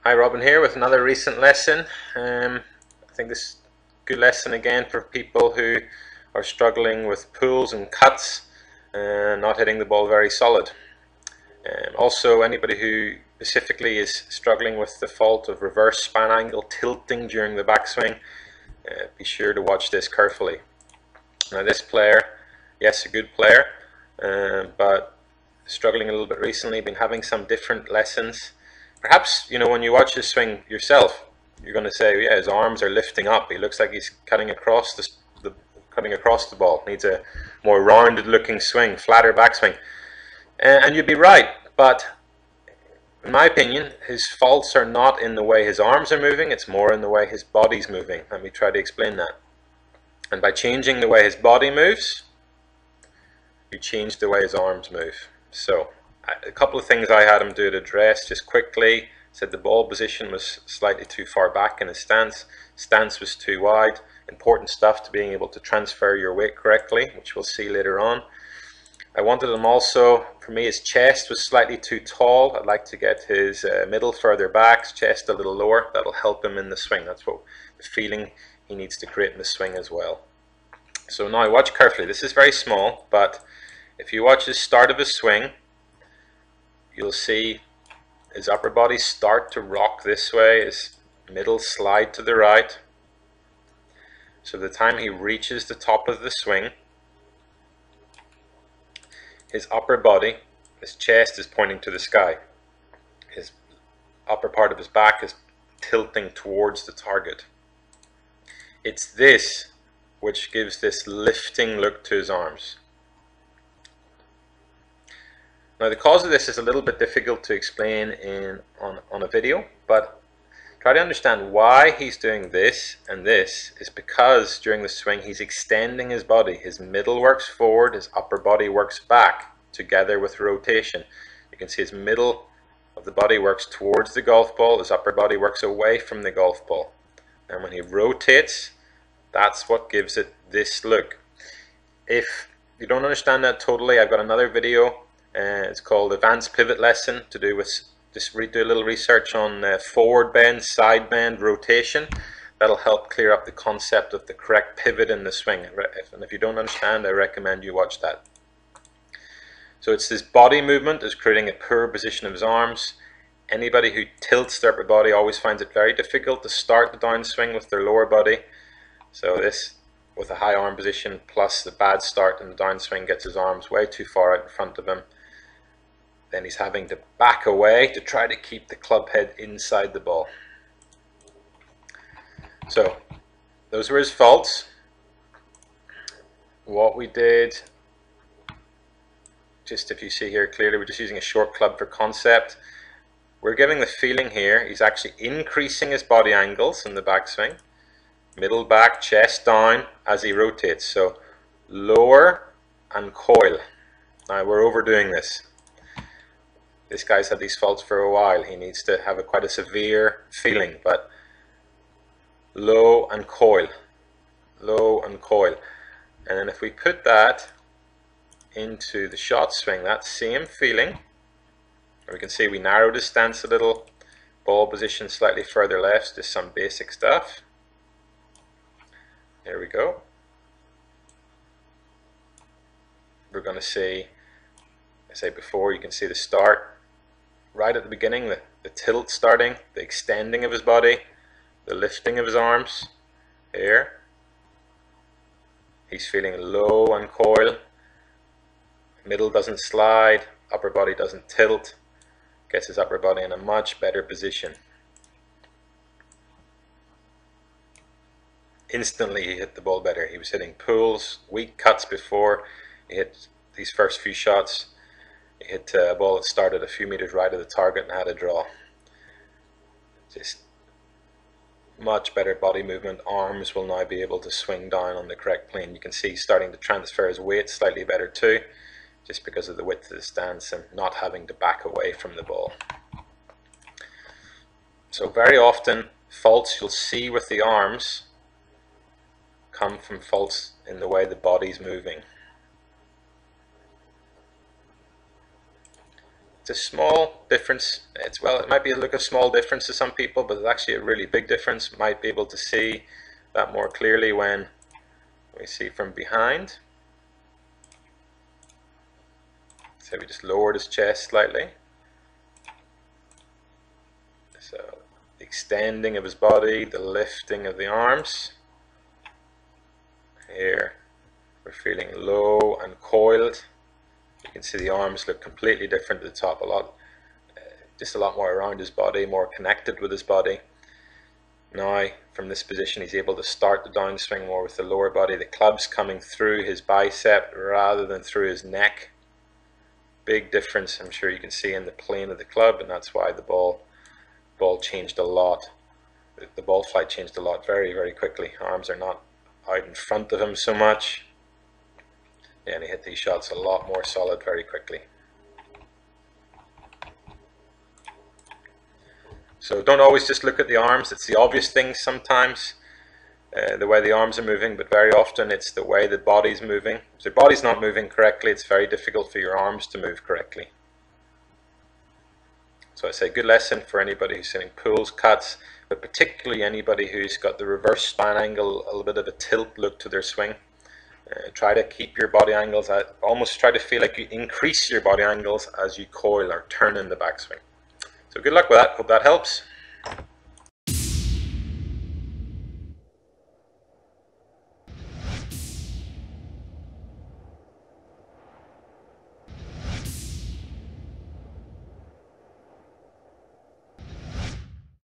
Hi, Robin here with another recent lesson. I think this is a good lesson again for people who are struggling with pulls and cuts and not hitting the ball very solid. Also, anybody who specifically is struggling with the fault of reverse span angle tilting during the backswing, be sure to watch this carefully. Now this player, yes, a good player, but struggling a little bit recently, been having some different lessons. Perhaps, when you watch his swing yourself, you're going to say, yeah, his arms are lifting up. He looks like he's cutting across the ball. Needs a more rounded looking swing, flatter backswing. And you'd be right, but in my opinion, his faults are not in the way his arms are moving, it's more in the way his body's moving. Let me try to explain that. And by changing the way his body moves, you change the way his arms move. So a couple of things I had him do to address just quickly. Said the ball position was slightly too far back in his stance was too wide. Important stuff to being able to transfer your weight correctly, which we'll see later on. I wanted him also, for me, his chest was slightly too tall. I'd like to get his middle further back, his chest a little lower. That'll help him in the swing. That's what the feeling he needs to create in the swing as well. So now watch carefully. This is very small, but if you watch the start of his swing, you'll see his upper body start to rock this way, his middle slide to the right. So the time he reaches the top of the swing, his upper body, his chest is pointing to the sky. His upper part of his back is tilting towards the target. It's this which gives this lifting look to his arms. Now the cause of this is a little bit difficult to explain on a video, but try to understand why he's doing this and this is because during the swing he's extending his body. His middle works forward, his upper body works back together with rotation. You can see his middle of the body works towards the golf ball, his upper body works away from the golf ball. And when he rotates, that's what gives it this look. If you don't understand that totally, I've got another video. It's called Advanced Pivot Lesson to do with just do a little research on forward bend, side bend, rotation. That'll help clear up the concept of the correct pivot in the swing. And if you don't understand, I recommend you watch that. So it's this body movement is creating a poor position of his arms. Anybody who tilts their upper body always finds it very difficult to start the downswing with their lower body. So this, with a high arm position plus the bad start in the downswing, gets his arms way too far out in front of him. Then he's having to back away to try to keep the club head inside the ball. So those were his faults. What we did, just if you see here clearly, we're just using a short club for concept. We're giving the feeling here he's actually increasing his body angles in the backswing. Middle back, chest down as he rotates. So lower and coil. Now we're overdoing this. This guy's had these faults for a while. He needs to have quite a severe feeling, but low and coil, low and coil. And then if we put that into the shot swing, that same feeling, we can see we narrowed his stance a little, ball position slightly further left, just some basic stuff. There we go. We're going to see, I say before, you can see the start right at the beginning, the tilt starting, the extending of his body, the lifting of his arms here. He's feeling low and coil, middle doesn't slide, upper body doesn't tilt, gets his upper body in a much better position. Instantly he hit the ball better. He was hitting pulls, weak cuts before. He hit these first few shots. He hit a ball that started a few meters right of the target and had a draw. Just much better body movement. Arms will now be able to swing down on the correct plane. You can see he's starting to transfer his weight slightly better too, just because of the width of the stance and not having to back away from the ball. So very often faults you'll see with the arms come from faults in the way the body's moving. It's a small difference. Well, it might look a small difference to some people, but it's actually a really big difference. Might be able to see that more clearly when we see from behind. So we just lowered his chest slightly. So the extending of his body, the lifting of the arms. Here we're feeling low and coiled. You can see the arms look completely different at the top, just a lot more around his body, more connected with his body. Now from this position he's able to start the downswing more with the lower body. The club's coming through his bicep rather than through his neck. Big difference, I'm sure you can see in the plane of the club, and that's why the ball changed a lot. The ball flight changed a lot very, very quickly. Arms are not out in front of him so much. Yeah, and he hit these shots a lot more solid very quickly. So don't always just look at the arms. It's the obvious things sometimes, the way the arms are moving, but very often it's the way the body's moving. If the body's not moving correctly, it's very difficult for your arms to move correctly. So I say good lesson for anybody who's hitting pulls, cuts, but particularly anybody who's got the reverse spine angle, a little bit of a tilt look to their swing. Try to keep your body angles at, almost try to feel like you increase your body angles as you coil or turn in the backswing. So good luck with that. Hope that helps.